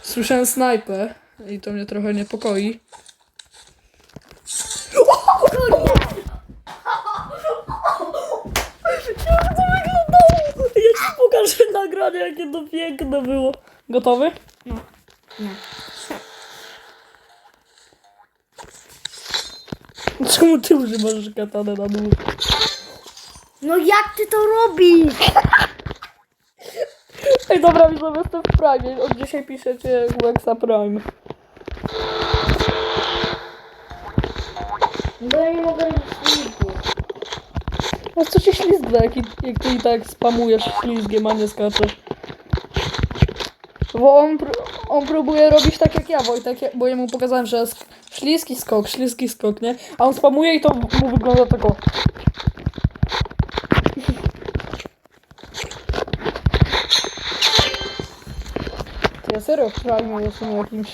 Słyszałem snajpę i to mnie trochę niepokoi. Jak to wyglądało? Ja ci pokażę nagranie, jakie to piękne było. Gotowy? No. Nie. Czemu ty używasz katany na dół? No jak ty to robisz? Ej, dobra, widzowie, jestem w Prime. Od dzisiaj piszecie Wexa Prime. Bo ja nie mogę robić ślizgu. A co ci ślizgna, jak ty i tak spamujesz ślizgiem, a nie skaczesz? Bo on próbuje robić tak jak ja, Wojtek, bo jemu pokazałem, że jest śliski skok, nie? A on spamuje i to mu wygląda tak o. Ja serio w Prime jestem jakimś